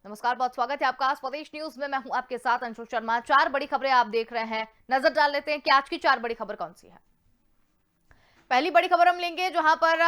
नमस्कार, बहुत स्वागत है आपका स्वदेश न्यूज में। मैं हूं आपके साथ अंशु शर्मा। चार बड़ी खबरें आप देख रहे हैं। नजर डाल लेते हैं कि आज की चार बड़ी खबर कौन सी है। पहली बड़ी खबर हम लेंगे जहां पर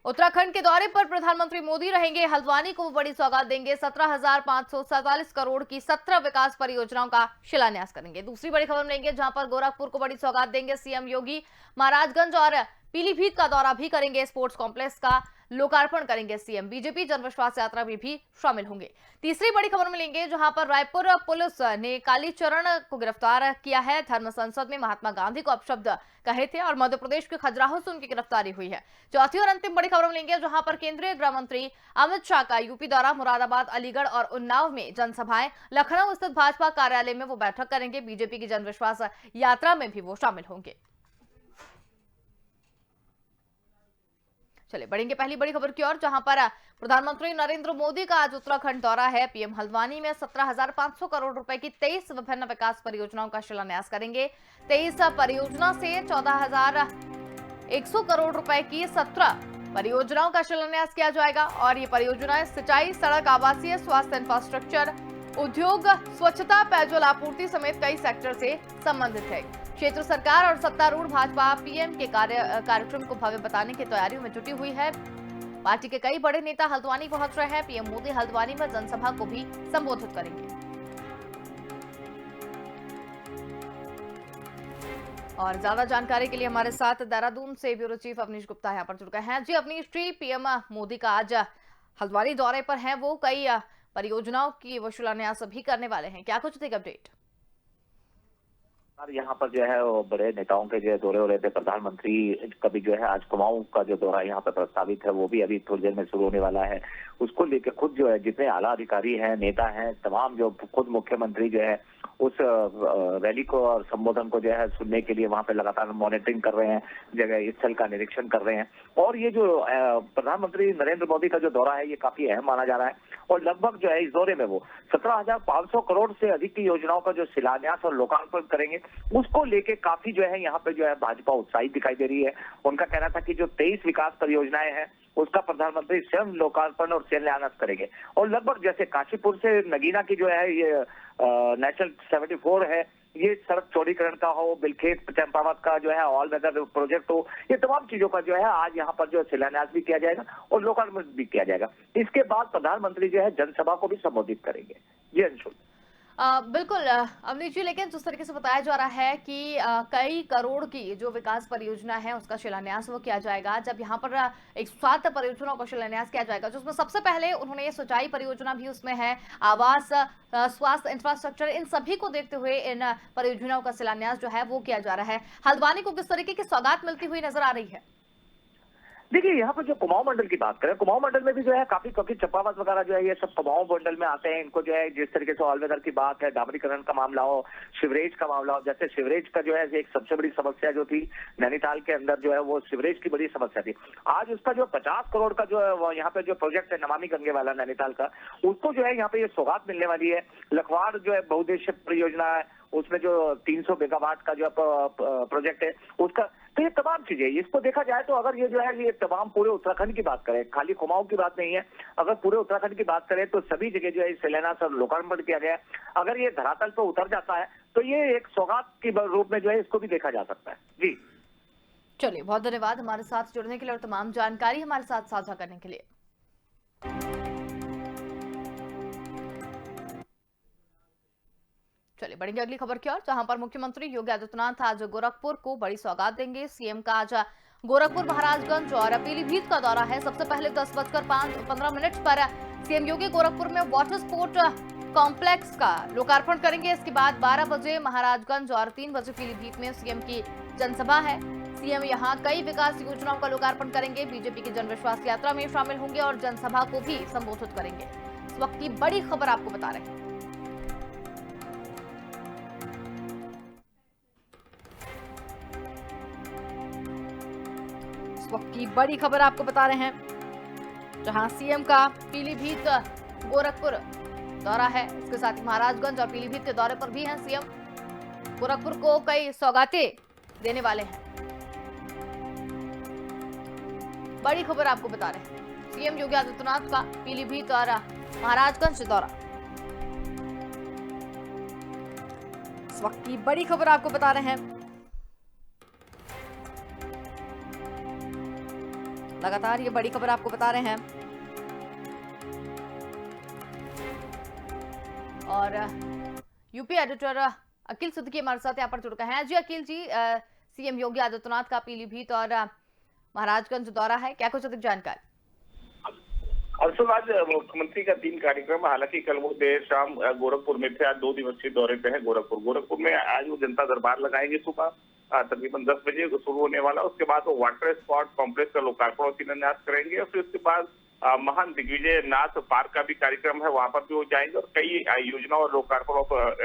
उत्तराखंड के दौरे पर प्रधानमंत्री मोदी रहेंगे। हल्द्वानी को बड़ी सौगात देंगे। 17,547 करोड़ की 17 विकास परियोजनाओं का शिलान्यास करेंगे। दूसरी बड़ी खबर हम लेंगे जहां पर गोरखपुर को बड़ी सौगात देंगे सीएम योगी। महाराजगंज और पीलीभीत का दौरा भी करेंगे। स्पोर्ट्स कॉम्प्लेक्स का लोकार्पण करेंगे सीएम। बीजेपी जनविश्वास यात्रा में भी शामिल होंगे। तीसरी बड़ी खबर में लेंगे जहां पर रायपुर पुलिस ने कालीचरण को गिरफ्तार किया है। धर्म संसद में महात्मा गांधी को अपशब्द कहे थे और मध्य प्रदेश के खजुराहो से उनकी गिरफ्तारी हुई है। चौथी और अंतिम बड़ी खबर में लेंगे जहां पर केंद्रीय गृह मंत्री अमित शाह का यूपी दौरा। मुरादाबाद, अलीगढ़ और उन्नाव में जनसभाएं। लखनऊ स्थित भाजपा कार्यालय में वो बैठक करेंगे। बीजेपी की जनविश्वास यात्रा में भी वो शामिल होंगे। चलिए बढ़ेंगे पहली बड़ी खबर की ओर जहां पर प्रधानमंत्री नरेंद्र मोदी का आज उत्तराखंड दौरा है। पीएम हल्द्वानी में 17,500 करोड़ रुपए की 23 विभिन्न विकास परियोजनाओं का शिलान्यास करेंगे। 23 परियोजना से 14,100 करोड़ रुपए की 17 परियोजनाओं का शिलान्यास किया जाएगा और ये परियोजनाएं सिंचाई, सड़क, आवासीय, स्वास्थ्य, इंफ्रास्ट्रक्चर, उद्योग, स्वच्छता, पेयजल आपूर्ति समेत कई सेक्टर से संबंधित है। क्षेत्र सरकार और सत्तारूढ़ भाजपा पीएम के कार्यक्रम को भव्य बताने की तैयारियों में जुटी हुई है। पार्टी के कई बड़े नेता हल्द्वानी पहुंच रहे हैं। पीएम मोदी हल्द्वानी में जनसभा को भी संबोधित करेंगे। और ज्यादा जानकारी के लिए हमारे साथ देहरादून से ब्यूरो चीफ अवनीश गुप्ता यहाँ पर जुड़ गए हैं। जी अवनीश जी, पीएम मोदी का आज हल्द्वानी दौरे पर हैं। वो कई परियोजनाओं की वो शिलान्यास भी करने वाले हैं। क्या कुछ थी अपडेट? यहाँ पर जो है वो बड़े नेताओं के जो दौरे हो रहे थे। प्रधानमंत्री का भी जो है आज कुमाऊं का जो दौरा यहाँ पर प्रस्तावित है वो भी अभी थोड़ी देर में शुरू होने वाला है। उसको लेकर खुद जो है जितने आला अधिकारी हैं, नेता हैं, तमाम जो खुद मुख्यमंत्री जो है उस रैली को और संबोधन को जो है सुनने के लिए वहां पे लगातार मॉनिटरिंग कर रहे हैं, जगह स्थल का निरीक्षण कर रहे हैं। और ये जो प्रधानमंत्री नरेंद्र मोदी का जो दौरा है ये काफी अहम माना जा रहा है और लगभग जो है इस दौरे में वो 17,500 करोड़ से अधिक की योजनाओं का जो शिलान्यास और लोकार्पण करेंगे। उसको लेके काफी जो है यहाँ पे जो है भाजपा उत्साहित दिखाई दे रही है। उनका कहना था कि जो 23 विकास परियोजनाएं हैं उसका प्रधानमंत्री स्वयं लोकार्पण और शिलान्यास करेंगे। और लगभग जैसे काशीपुर से नगीना की जो है ये नेशनल 74 है, ये सड़क चौड़ीकरण का हो, बिलखेत चंपावत का जो है ऑल वेदर प्रोजेक्ट हो, ये तमाम चीजों का जो है आज यहाँ पर जो शिलान्यास भी किया जाएगा और लोकार्पण भी किया जाएगा। इसके बाद प्रधानमंत्री जो है जनसभा को भी संबोधित करेंगे। जी अंशुल। बिल्कुल अवनीश जी, लेकिन जिस तरीके से बताया जा रहा है कि कई करोड़ की जो विकास परियोजना है उसका शिलान्यास वो किया जाएगा। जब यहाँ पर 107 परियोजनाओं का शिलान्यास किया जाएगा जिसमें सबसे पहले उन्होंने ये सिंचाई परियोजना भी उसमें है, आवास, स्वास्थ्य, इंफ्रास्ट्रक्चर, इन सभी को देखते हुए इन परियोजनाओं का शिलान्यास जो है वो किया जा रहा है। हल्द्वानी को किस तरीके की सौगात मिलती हुई नजर आ रही है? देखिए यहाँ पर जो कुमाऊं मंडल की बात करें, कुमाऊं मंडल में भी जो है काफी क्योंकि चंपावत वगैरह जो है ये सब कुमाऊं मंडल में आते हैं। इनको जो है जिस तरीके से ऑल वेदर की बात है, डामरीकरण का मामला हो, सिवरेज का मामला हो, जैसे सिवरेज का जो है एक सबसे बड़ी समस्या जो थी नैनीताल के अंदर जो है वो सिवरेज की बड़ी समस्या थी। आज उसका जो 50 करोड़ का जो है यहाँ पे जो प्रोजेक्ट है नमामि गंगे वाला नैनीताल का, उसको जो है यहाँ पे ये सौगात मिलने वाली है। लखवाड़ जो है बहुउद्देश्य परियोजना है, उसमें जो 300 मेगावाट का जो प्रोजेक्ट है उसका, तो ये तमाम चीजें इसको देखा जाए तो अगर ये जो है ये तमाम पूरे उत्तराखंड की बात करें, खाली कुमाऊं की बात नहीं है, अगर पूरे उत्तराखंड की बात करें तो सभी जगह जो है शिलान्यास और लोकार्पण किया गया है। अगर ये धरातल पर उतर जाता है तो ये एक सौगात के रूप में जो है इसको भी देखा जा सकता है। जी चलिए, बहुत धन्यवाद हमारे साथ जुड़ने के लिए और तमाम जानकारी हमारे साथ साझा करने के लिए। चलिए बढ़ेंगे अगली खबर की ओर जहां पर मुख्यमंत्री योगी आदित्यनाथ आज गोरखपुर को बड़ी सौगात देंगे। सीएम का आज गोरखपुर, महाराजगंज और पीलीभीत का दौरा है। सबसे पहले 10:15 पर सीएम योगी गोरखपुर में वाटर स्पोर्ट कॉम्प्लेक्स का लोकार्पण करेंगे। इसके बाद 12 बजे महाराजगंज और 3 बजे पीलीभीत में सीएम की जनसभा है। सीएम यहां कई विकास योजनाओं का लोकार्पण करेंगे। बीजेपी की जनविश्वास यात्रा में शामिल होंगे और जनसभा को भी संबोधित करेंगे। इस वक्त की बड़ी खबर आपको बता रहे हैं। वक्त की बड़ी खबर आपको बता रहे हैं जहां सीएम का पीलीभीत, गोरखपुर दौरा है। इसके साथ ही महाराजगंज और पीलीभीत के दौरे पर भी हैं सीएम। गोरखपुर को कई सौगातें देने वाले हैं। बड़ी खबर आपको बता रहे हैं। सीएम योगी आदित्यनाथ का पीलीभीत और महाराजगंज दौरा। इस वक्त की बड़ी खबर आपको बता रहे हैं, लगातार ये बड़ी खबर आपको बता रहे हैं। और यूपी एडिटर अखिल सिद्दीकी हमारे साथ यहाँ पर जुड़ गए हैं। जी अखिल जी, सीएम योगी आदित्यनाथ का पीलीभीत और महाराजगंज दौरा है, क्या कुछ अधिक जानकारी? अरसुल, आज मुख्यमंत्री का 3 कार्यक्रम, हालांकि कल वो देर शाम गोरखपुर में थे। आज 2 दिवसीय दौरे पे है गोरखपुर में। आज वो जनता दरबार लगाएंगे सुबह तकरीबन 10 बजे शुरू होने वाला। उसके बाद वो वाटर स्पॉट कॉम्प्लेक्स का लोकार्पण और शिलान्यास करेंगे और फिर उसके बाद महान दिग्विजय नाथ पार्क का भी कार्यक्रम है, वहां पर भी वो जाएंगे और कई योजनाओं और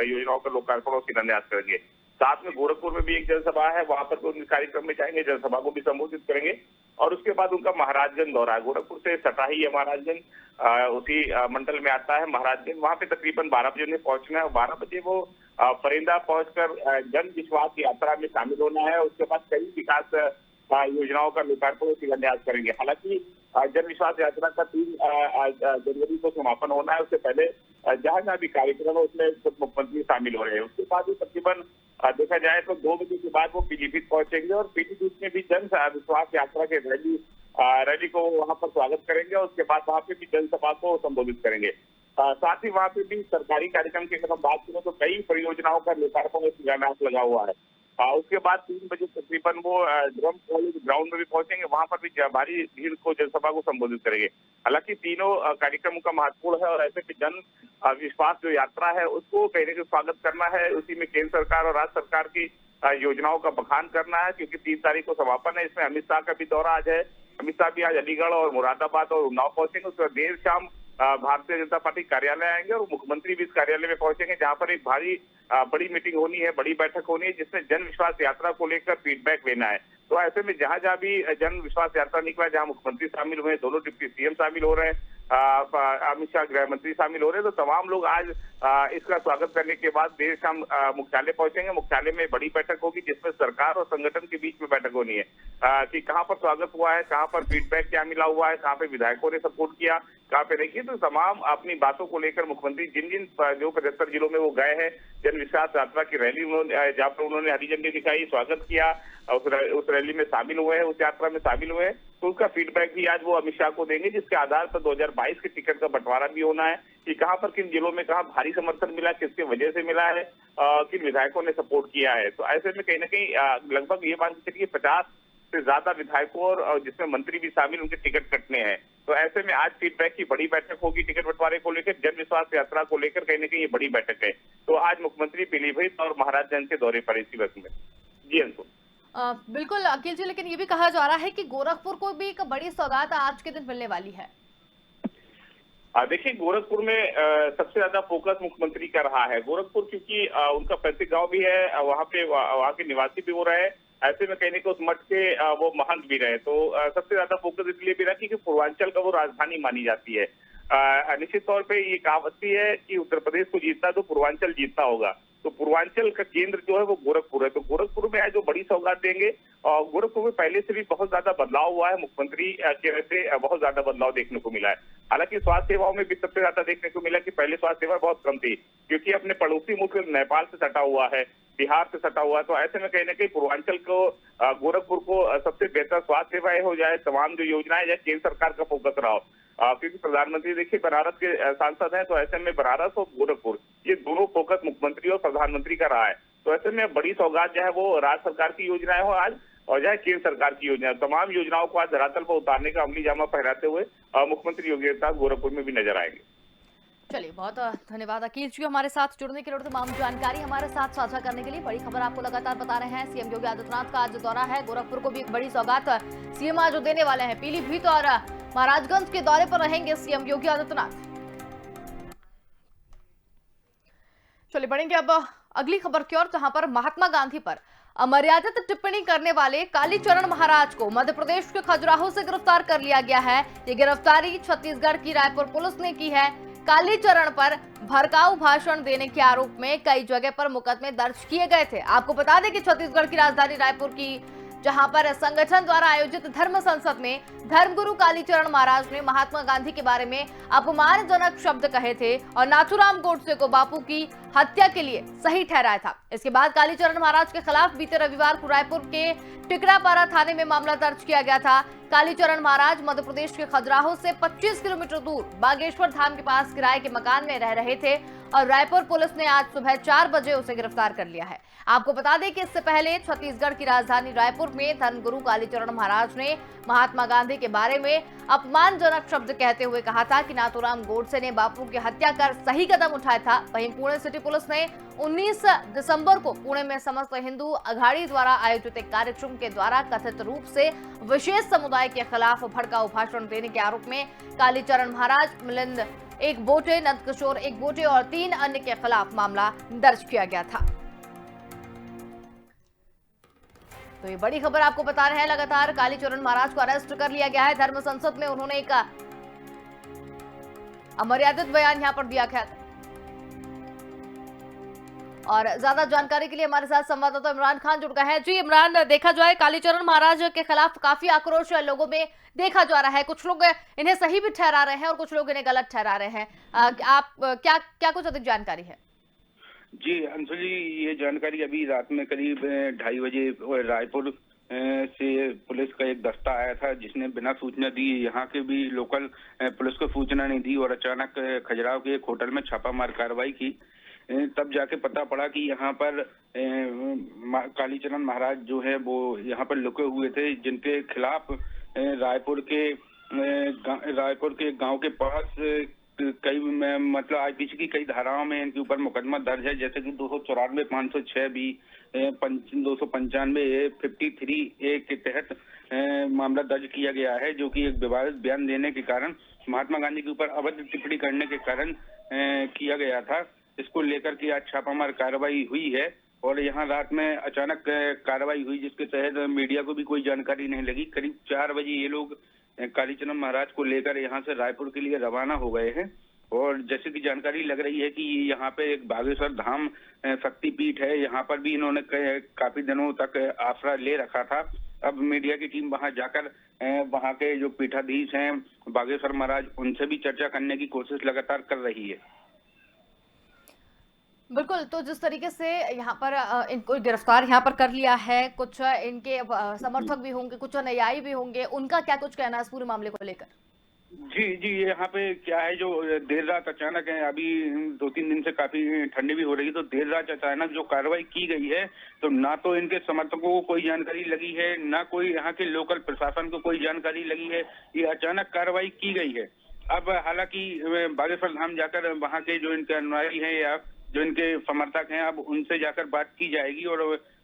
योजनाओं का लोकार्पण और शिलान्यास करेंगे। साथ में गोरखपुर में भी एक जनसभा है, वहां पर भी कार्यक्रम में जाएंगे, जनसभा को भी संबोधित करेंगे। और उसके बाद उनका महाराजगंज दौरा है। गोरखपुर से सटा ही है महाराजगंज, उसी मंडल में आता है महाराजगंज। वहां पे तकरीबन 12 बजे उन्हें पहुंचना है और 12 बजे वो फरेंदा पहुंचकर जन विश्वास यात्रा में शामिल होना है। उसके बाद कई विकास योजनाओं का लोकार्पण और शिलान्यास करेंगे। हालांकि जन विश्वास यात्रा का 3 जनवरी को समापन होना है। उससे पहले जहां भी कार्यक्रम है उसमें मुख्यमंत्री शामिल हो रहे हैं। उसके बाद वो तकरीबन देखा जाए तो 2 बजे के बाद वो पीलीभीत पहुंचेंगे और पीलीभीत में भी जन विश्वास यात्रा के रैली को वहां पर स्वागत करेंगे और उसके बाद वहां पे भी जनसभा को संबोधित करेंगे। साथ ही वहां पे भी सरकारी कार्यक्रम की अगर हम बात करें तो कई परियोजनाओं का लोकार्पण और शिलान्यास लगा हुआ है। उसके बाद 3 बजे तकरीबन वो ड्रम कॉलेज ग्राउंड में भी पहुंचेंगे, वहां पर भी भारी भीड़ को जनसभा को संबोधित करेंगे। हालांकि तीनों कार्यक्रमों का महत्वपूर्ण है और ऐसे में जन विश्वास जो यात्रा है उसको कहीं ना कहीं स्वागत करना है। उसी में केंद्र सरकार और राज्य सरकार की योजनाओं का बखान करना है, क्योंकि 3 तारीख को समापन है। इसमें अमित शाह का भी दौरा आज है। अमित शाह भी आज अलीगढ़ और मुरादाबाद और उन्नाव पहुंचेंगे। उसके बाद देर शाम भारतीय जनता पार्टी कार्यालय आएंगे और मुख्यमंत्री भी इस कार्यालय में पहुंचेंगे, जहां पर एक बड़ी मीटिंग होनी है, बड़ी बैठक होनी है, जिसमें जन विश्वास यात्रा को लेकर फीडबैक लेना है। तो ऐसे में जहां जहां भी जन विश्वास यात्रा निकला, जहां मुख्यमंत्री शामिल हुए, दोनों डिप्टी सीएम शामिल हो रहे हैं, अमित शाह गृह मंत्री शामिल हो रहे हैं, तो तमाम लोग आज इसका स्वागत करने के बाद देर शाम मुख्यालय पहुंचेंगे। मुख्यालय में बड़ी बैठक होगी, जिसमें सरकार और संगठन के बीच में बैठक होनी है कि कहां पर स्वागत हुआ है, कहां पर फीडबैक क्या मिला हुआ है, कहां पे विधायकों ने सपोर्ट किया, कहां पे नहीं किया। तो तमाम अपनी बातों को लेकर मुख्यमंत्री जिन जो 75 जिलों में वो गए हैं, जन विश्वास यात्रा की रैली जहाँ पर उन्होंने हरी झंडी दिखाई, स्वागत किया, उस रैली में शामिल हुए हैं, उस यात्रा में शामिल हुए हैं, तो उसका फीडबैक भी आज वो अमित शाह को देंगे, जिसके आधार पर 2022 के टिकट का बंटवारा भी होना है कि कहां पर किन जिलों में कहां भारी समर्थन मिला, किसके वजह से मिला है, किन विधायकों ने सपोर्ट किया है। तो ऐसे में कहीं ना कहीं लगभग ये मान के चलिए 50 से ज्यादा विधायकों और जिसमें मंत्री भी शामिल, उनके टिकट कटने हैं। तो ऐसे में आज फीडबैक की बड़ी बैठक होगी टिकट बंटवारे को लेकर, जन विश्वास यात्रा को लेकर कहीं ना कहीं ये बड़ी बैठक है। तो आज मुख्यमंत्री पीलीभीत और महाराजगंज के दौरे पर इसी वक्त में। जी अंशु। बिल्कुल अखिल जी, लेकिन ये भी कहा जा रहा है कि गोरखपुर को भी एक बड़ी सौगात आज के दिन मिलने वाली है। देखिए, गोरखपुर में सबसे ज्यादा फोकस मुख्यमंत्री का रहा है। गोरखपुर क्योंकि उनका पैतृक गांव भी है, वहाँ के निवासी भी हो रहे हैं, ऐसे में कहने को उस मठ के वो महंत भी रहे। तो सबसे ज्यादा फोकस इसलिए भी रहा क्योंकि पूर्वांचल का वो राजधानी मानी जाती है। निश्चित तौर पे ये कहावत भी है कि उत्तर प्रदेश को जीतना तो पूर्वांचल जीतना होगा। तो पूर्वांचल का केंद्र जो है वो गोरखपुर है। तो गोरखपुर में आज जो बड़ी सौगात देंगे, और गोरखपुर में पहले से भी बहुत ज्यादा बदलाव हुआ है, मुख्यमंत्री के रहते बहुत ज्यादा बदलाव देखने को मिला है। हालांकि स्वास्थ्य सेवाओं में भी सबसे ज्यादा देखने को मिला कि पहले स्वास्थ्य सेवा बहुत कम थी, क्योंकि अपने पड़ोसी मुल्क नेपाल से सटा हुआ है, बिहार से सटा हुआ है। तो ऐसे में कहीं ना कहीं पूर्वांचल को, गोरखपुर को सबसे बेहतर स्वास्थ्य सेवाएं हो जाए, तमाम जो योजनाएं या केंद्र सरकार का फोकस रहा हो, क्योंकि प्रधानमंत्री देखिए बनारस के सांसद हैं, तो ऐसे में बनारस और गोरखपुर ये दोनों फोकस मुख्यमंत्री और प्रधानमंत्री का रहा है। तो ऐसे में बड़ी सौगात जो है वो राज्य सरकार की योजनाएं हो आज, और चाहे केंद्र सरकार की योजना, तमाम योजनाओं को आज धरातल पर उतारने का अमली जामा पहनाते हुए मुख्यमंत्री योगी आदित्यनाथ गोरखपुर में भी नजर आएंगे। चलिए, बहुत धन्यवाद अखिल जी हमारे साथ जुड़ने के लिए और तमाम जानकारी हमारे साथ साझा करने के लिए। बड़ी खबर आपको लगातार बता रहे हैं, सीएम योगी आदित्यनाथ का आज दौरा है, गोरखपुर को भी एक बड़ी सौगात सीएम आज देने वाले हैं। पीलीभीत और महाराजगंज के दौरे पर रहेंगे सीएम योगी आदित्यनाथ। चलिए बढ़ेंगे अब अगली खबर की ओर, जहां पर महात्मा गांधी पर अमर्यादित टिप्पणी करने वाले कालीचरण महाराज को मध्य प्रदेश के खजुराहो से गिरफ्तार कर लिया गया है। ये गिरफ्तारी छत्तीसगढ़ की रायपुर पुलिस ने की है। कालीचरण पर भड़काऊ भाषण देने के आरोप में कई जगह पर मुकदमे दर्ज किए गए थे। आपको बता दें कि छत्तीसगढ़ की राजधानी रायपुर की जहां पर संगठन द्वारा आयोजित धर्म संसद में धर्मगुरु कालीचरण महाराज ने महात्मा गांधी के बारे में अपमानजनक शब्द कहे थे और नाथूराम गोडसे को बापू की हत्या के लिए सही ठहराया था। इसके बाद कालीचरण महाराज के खिलाफ बीते रविवार को रायपुर के टिकरापारा थाने में मामला दर्ज किया गया था। कालीचरण महाराज मध्य प्रदेश के खजुराहो से 25 किलोमीटर दूर बागेश्वर धाम के पास किराए के मकान में रह रहे थे और रायपुर पुलिस ने आज सुबह 4 बजे उसे गिरफ्तार कर लिया है। आपको बता दें कि इससे पहले छत्तीसगढ़ की राजधानी रायपुर में धर्मगुरु कालीचरण महाराज ने महात्मा गांधी के बारे में अपमानजनक शब्द कहते हुए कहा था कि नाथूराम गोडसे ने बापू की हत्या कर सही कदम उठाया था। वहीं पुणे सिटी पुलिस ने 19 दिसंबर को पुणे में समस्त हिंदू अघाड़ी द्वारा आयोजित एक कार्यक्रम के द्वारा कथित रूप से विशेष समुदाय के खिलाफ भड़काऊ भाषण देने के आरोप में कालीचरण महाराज, मिलिंद एक बोटे, नंदकिशोर एक बोटे और 3 अन्य के खिलाफ मामला दर्ज किया गया था। तो ये बड़ी खबर आपको बता रहे हैं, लगातार कालीचरण महाराज को अरेस्ट कर लिया गया है। धर्म संसद में उन्होंने एक अमर्यादित बयान यहां पर दिया गया। और ज्यादा जानकारी के लिए हमारे साथ संवाददाता इमरान खान जुड़ गए हैं। जी इमरान, देखा जाए कालीचरण महाराज के खिलाफ काफी आक्रोश लोगों में देखा जा रहा है। कुछ लोग इन्हें सही भी ठहरा रहे हैं और कुछ लोग इन्हें गलत ठहरा रहे हैं। आप क्या कुछ अधिक जानकारी है? जी अंशु जी, ये जानकारी अभी रात में करीब 2:30 बजे रायपुर से पुलिस का एक दस्ता आया था, जिसने बिना सूचना दी, यहाँ के भी लोकल पुलिस को सूचना नहीं दी और अचानक खजुराहो के एक होटल में छापामार कार्रवाई की। तब जाके पता पड़ा कि यहाँ पर कालीचरण महाराज जो है वो यहाँ पर लुके हुए थे, जिनके खिलाफ रायपुर के गांव के पास कई मतलब आईपीसी की कई धाराओं में इनके ऊपर मुकदमा दर्ज है, जैसे कि 294, 506 बी, 295 53A के तहत मामला दर्ज किया गया है, जो कि एक विवादित बयान देने के कारण, महात्मा गांधी के ऊपर अभद्र टिप्पणी करने के कारण किया गया था। इसको लेकर के आज छापामार कार्रवाई हुई है और यहाँ रात में अचानक कार्रवाई हुई, जिसके तहत मीडिया को भी कोई जानकारी नहीं लगी। करीब 4 बजे ये लोग कालीचरण महाराज को लेकर यहाँ से रायपुर के लिए रवाना हो गए हैं और जैसे कि जानकारी लग रही है कि यहाँ पे एक बागेश्वर धाम शक्तिपीठ है, यहाँ पर भी इन्होंने काफी दिनों तक आसरा ले रखा था। अब मीडिया की टीम वहां जाकर वहां के जो पीठाधीश हैं बागेश्वर महाराज, उनसे भी चर्चा करने की कोशिश लगातार कर रही है। बिल्कुल, तो जिस तरीके से यहाँ पर इनको गिरफ्तार यहाँ पर कर लिया है, कुछ इनके समर्थक भी होंगे, कुछ अनुयायी भी होंगे, उनका क्या कुछ कहना है इस पूरे मामले को लेकर? जी यहाँ पे क्या है, जो देर रात अचानक है, अभी 2-3 दिन से काफी ठंडी भी हो रही है, तो देर रात अचानक जो कार्रवाई की गई है, तो ना तो इनके समर्थकों को कोई जानकारी लगी है, ना कोई यहाँ के लोकल प्रशासन को कोई जानकारी लगी है। ये अचानक कार्रवाई की गई है। अब हालांकि बागेश्वर धाम जाकर वहाँ के जो इनके अनुयायी हैं या जो इनके समर्थक हैं, अब उनसे जाकर बात की जाएगी और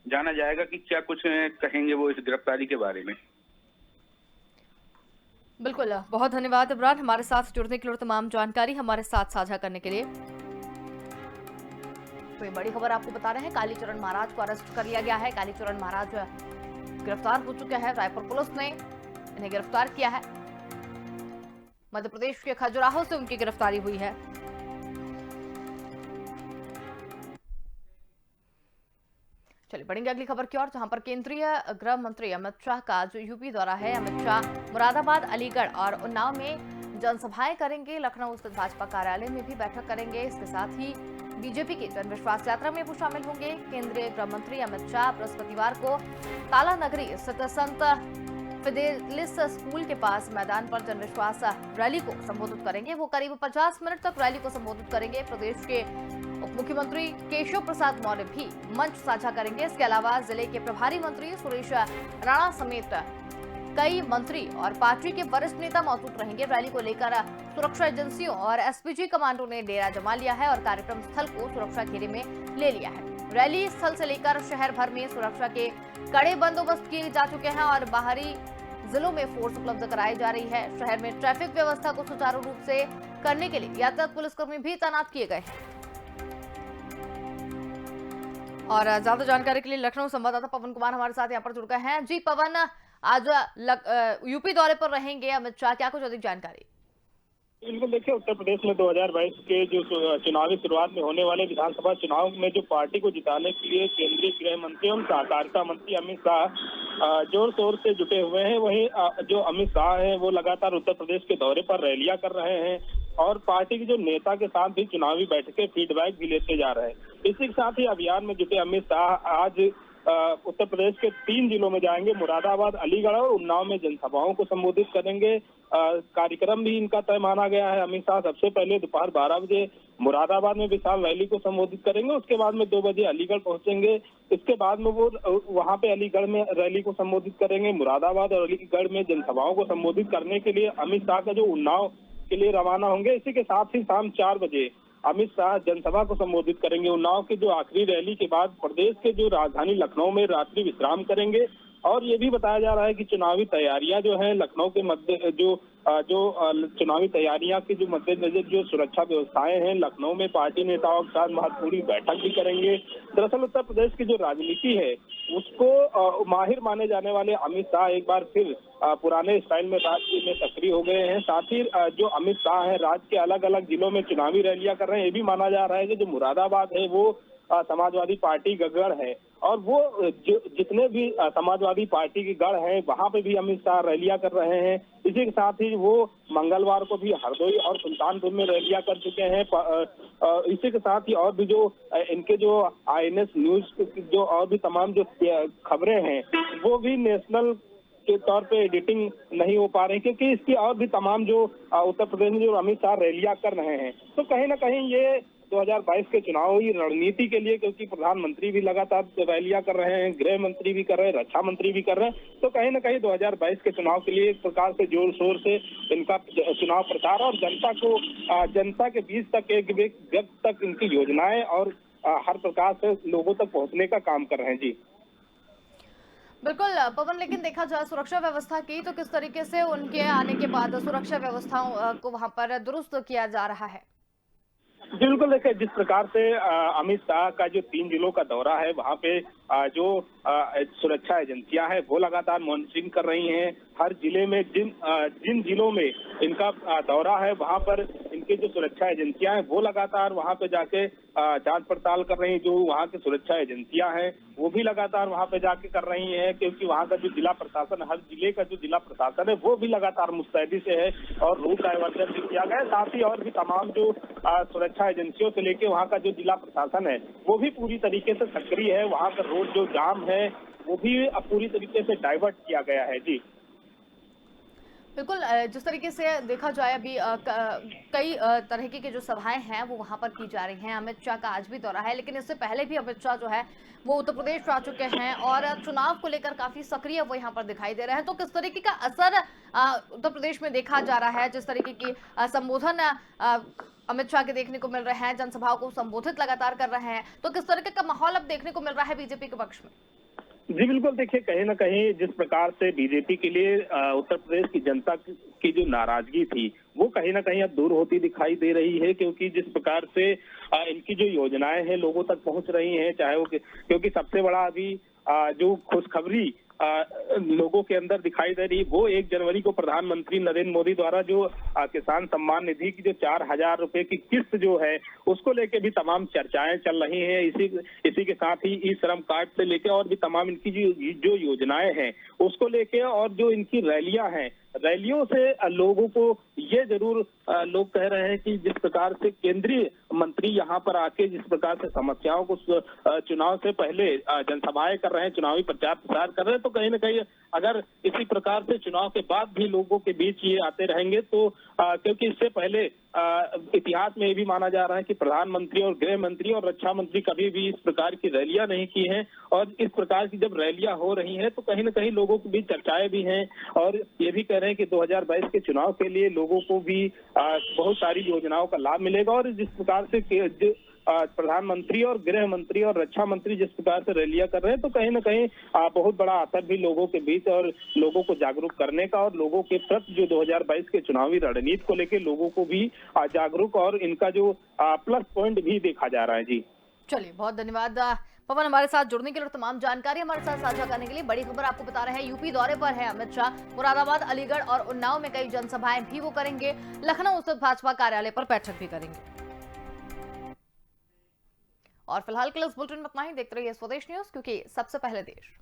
जाना जाएगा कि क्या कुछ कहेंगे वो इस गिरफ्तारी के बारे में। बिल्कुल, बहुत धन्यवाद इमरान, हमारे साथ जुड़ने के लिए, तमाम जानकारी हमारे साथ साझा करने के लिए। तो ये बड़ी खबर आपको बता रहे हैं, कालीचरण महाराज को अरेस्ट कर लिया गया है। कालीचरण महाराज गिरफ्तार हो चुके हैं, रायपुर पुलिस ने इन्हें गिरफ्तार किया है। मध्य प्रदेश के खजुराहो से उनकी गिरफ्तारी हुई है। चलिए बढ़ेंगे अगली खबर की ओर, जहां पर केंद्रीय गृह मंत्री अमित शाह का जो यूपी दौरा है, अमित शाह मुरादाबाद, अलीगढ़ और उन्नाव में जनसभाएं करेंगे। लखनऊ स्थित भाजपा कार्यालय में भी बैठक करेंगे। इसके साथ ही बीजेपी की जन विश्वास यात्रा में भी शामिल होंगे। केंद्रीय गृह मंत्री अमित शाह बृहस्पतिवार को ताला नगरी स्थित संत फिदेलिस स्कूल के पास मैदान पर जन विश्वास रैली को संबोधित करेंगे। वो करीब 50 मिनट तक रैली को संबोधित करेंगे। प्रदेश के उप मुख्यमंत्री केशव प्रसाद मौर्य भी मंच साझा करेंगे। इसके अलावा जिले के प्रभारी मंत्री सुरेश राणा समेत कई मंत्री और पार्टी के वरिष्ठ नेता मौजूद रहेंगे। रैली को लेकर सुरक्षा एजेंसियों और एसपीजी कमांडो ने डेरा जमा लिया है और कार्यक्रम स्थल को सुरक्षा घेरे में ले लिया है। रैली स्थल से लेकर शहर भर में सुरक्षा के कड़े बंदोबस्त किए जा चुके हैं और बाहरी जिलों में फोर्स उपलब्ध कराई जा रही है। शहर में ट्रैफिक व्यवस्था को सुचारू रूप से करने के लिए यातायात पुलिसकर्मी भी तैनात किए गए हैं। और ज्यादा जानकारी के लिए लखनऊ संवाददाता पवन कुमार हमारे साथ यहाँ पर जुड़ गए हैं। जी पवन, आज यूपी दौरे पर रहेंगे अमित शाह, क्या कुछ अधिक जानकारी? बिल्कुल देखिए, उत्तर प्रदेश में 2022 के जो चुनावी शुरुआत में होने वाले विधानसभा चुनाव में जो पार्टी को जिताने के लिए केंद्रीय गृह मंत्री एवं सहकारिता मंत्री अमित शाह जोर शोर से जुटे हुए हैं। वहीं जो अमित शाह हैं वो लगातार उत्तर प्रदेश के दौरे पर रैलियां कर रहे हैं और पार्टी के जो नेता के साथ भी चुनावी बैठकें फीडबैक भी लेते जा रहे हैं। इसी के साथ ही अभियान में जुटे अमित शाह आज उत्तर प्रदेश के 3 जिलों में जाएंगे। मुरादाबाद, अलीगढ़ और उन्नाव में जनसभाओं को संबोधित करेंगे। कार्यक्रम भी इनका तय माना गया है। अमित शाह सबसे पहले दोपहर 12 बजे मुरादाबाद में विशाल रैली को संबोधित करेंगे। उसके बाद में 2 बजे अलीगढ़ पहुंचेंगे। इसके बाद में वो वहां पे अलीगढ़ में रैली को संबोधित करेंगे। मुरादाबाद और अलीगढ़ में जनसभाओं को संबोधित करने के लिए अमित शाह का जो उन्नाव के लिए रवाना होंगे। इसी के साथ ही शाम 4 बजे अमित शाह जनसभा को संबोधित करेंगे। उन्नाव की जो आखिरी रैली के बाद प्रदेश के जो राजधानी लखनऊ में रात्रि विश्राम करेंगे। और ये भी बताया जा रहा है कि चुनावी तैयारियां जो है लखनऊ के मध्य चुनावी तैयारियां के जो मद्देनजर जो सुरक्षा व्यवस्थाएं हैं लखनऊ में पार्टी नेताओं के साथ महत्वपूर्ण बैठक भी करेंगे। दरअसल उत्तर प्रदेश की जो राजनीति है उसको माहिर माने जाने वाले अमित शाह एक बार फिर पुराने स्टाइल में राज्य में सक्रिय हो गए हैं। साथ ही जो अमित शाह है राज्य के अलग अलग जिलों में चुनावी रैलियां कर रहे हैं। ये भी माना जा रहा है कि जो मुरादाबाद है वो समाजवादी पार्टी का गढ़ है और वो जितने भी समाजवादी पार्टी के गढ़ हैं वहां पे भी अमित शाह रैलियां कर रहे हैं। इसी के साथ ही वो मंगलवार को भी हरदोई और सुल्तानपुर में रैलियां कर चुके हैं। इसी के साथ ही और भी जो इनके जो INS न्यूज जो और भी तमाम जो खबरें हैं वो भी नेशनल के तौर पे एडिटिंग नहीं हो पा रही क्योंकि इसकी और भी तमाम जो उत्तर प्रदेश में जो अमित शाह रैलियां कर रहे हैं। तो कहीं ना कहीं ये 2022 के चुनावी रणनीति के लिए, क्योंकि प्रधानमंत्री भी लगातार रैलियां कर रहे हैं, गृह मंत्री भी कर रहे हैं, रक्षा मंत्री भी कर रहे हैं, तो कहीं ना कहीं 2022 के चुनाव के लिए एक प्रकार से जोर शोर से इनका चुनाव प्रचार और जनता के बीच तक एक व्यक्ति तक इनकी योजनाएं और हर प्रकार से लोगों तक पहुंचने का काम कर रहे हैं। जी बिल्कुल पवन, लेकिन देखा जाए सुरक्षा व्यवस्था की तो किस तरीके से उनके आने के बाद सुरक्षा व्यवस्थाओं को वहां पर दुरुस्त किया जा रहा है? बिल्कुल देखिए, जिस प्रकार से अमित शाह का जो 3 जिलों का दौरा है वहां पे जो सुरक्षा एजेंसियां हैं वो लगातार मॉनिटरिंग कर रही हैं। हर जिले में जिन जिलों में इनका दौरा है वहां पर इनकी जो सुरक्षा एजेंसियां हैं वो लगातार वहां पे जाके जांच पड़ताल कर रही हैं। जो वहां की सुरक्षा एजेंसियां हैं वो भी लगातार वहां पे जाके कर रही हैं क्योंकि वहां का जो जिला प्रशासन, हर जिले का जो जिला प्रशासन है वो भी लगातार मुस्तैदी से है और रूट डायवर्जन भी किया गया है। साथ ही और भी तमाम जो सुरक्षा एजेंसियों से लेके वहां का जो जिला प्रशासन है वो भी पूरी तरीके से सक्रिय है। वहां का रोड जो जाम है वो भी अब पूरी तरीके से डाइवर्ट किया गया है। जी बिल्कुल, जिस तरीके से देखा जाए अभी कई तरह की जो सभाएं हैं वो वहां पर की जा रही हैं। अमित शाह का आज भी दौरा है, लेकिन इससे पहले भी अमित शाह जो है वो उत्तर प्रदेश आ चुके हैं और चुनाव को लेकर काफी सक्रिय वो यहाँ पर दिखाई दे रहे हैं। तो किस तरीके का असर उत्तर प्रदेश में देखा जा रहा है? जिस तरीके की संबोधन अमित शाह के देखने को मिल रहे हैं, जनसभाओं को संबोधित लगातार कर रहे हैं, तो किस तरीके का माहौल अब देखने को मिल रहा है बीजेपी के पक्ष में? जी बिल्कुल, देखिए कहीं ना कहीं जिस प्रकार से बीजेपी के लिए उत्तर प्रदेश की जनता की जो नाराजगी थी वो कहीं ना कहीं अब दूर होती दिखाई दे रही है क्योंकि जिस प्रकार से इनकी जो योजनाएं हैं लोगों तक पहुंच रही हैं, चाहे वो क्योंकि सबसे बड़ा अभी जो खुशखबरी लोगों के अंदर दिखाई दे रही वो 1 जनवरी को प्रधानमंत्री नरेंद्र मोदी द्वारा जो किसान सम्मान निधि की जो 4,000 रुपए की किस्त जो है उसको लेके भी तमाम चर्चाएं चल रही हैं। इसी के साथ ही ई श्रम कार्ड से लेके और भी तमाम इनकी जो योजनाएं हैं उसको लेके और जो इनकी रैलियां हैं, रैलियों से लोगों को ये जरूर लोग कह रहे हैं कि जिस प्रकार से केंद्रीय मंत्री यहाँ पर आके जिस प्रकार से समस्याओं को चुनाव से पहले जनसभाएं कर रहे हैं, चुनावी प्रचार प्रसार कर रहे हैं, तो कहीं ना कहीं अगर इसी प्रकार से चुनाव के बाद भी लोगों के बीच ये आते रहेंगे तो क्योंकि इससे पहले इतिहास में ये भी माना जा रहा है कि प्रधानमंत्री और गृह मंत्री और रक्षा मंत्री कभी भी इस प्रकार की रैलियां नहीं की हैं और इस प्रकार की जब रैलियां हो रही हैं तो कहीं ना कहीं लोगों के बीच चर्चाएं भी हैं और ये भी कह रहे हैं कि 2022 के चुनाव के लिए लोगों को भी बहुत सारी योजनाओं का लाभ मिलेगा और जिस प्रकार से प्रधानमंत्री और गृह मंत्री और रक्षा मंत्री जिस प्रकार से रैलियां कर रहे हैं तो कहीं ना कहीं बहुत बड़ा असर भी लोगों के बीच और लोगों को जागरूक करने का और लोगों के प्रति जो 2022 के चुनावी रणनीति को लेकर लोगों को भी जागरूक और इनका जो प्लस पॉइंट भी देखा जा रहा है। जी चलिए, बहुत धन्यवाद पवन हमारे साथ जुड़ने के लिए और तमाम जानकारी हमारे साथ साझा करने के लिए। बड़ी खबर आपको बता रहे हैं, यूपी दौरे पर है अमित शाह। मुरादाबाद, अलीगढ़ और उन्नाव में कई जनसभाएं भी वो करेंगे। लखनऊ स्थित भाजपा कार्यालय पर बैठक भी करेंगे। और फिलहाल के लिए इस बुलेटिन में इतना ही। देखते रहिए स्वदेश न्यूज, क्योंकि सबसे पहले देश।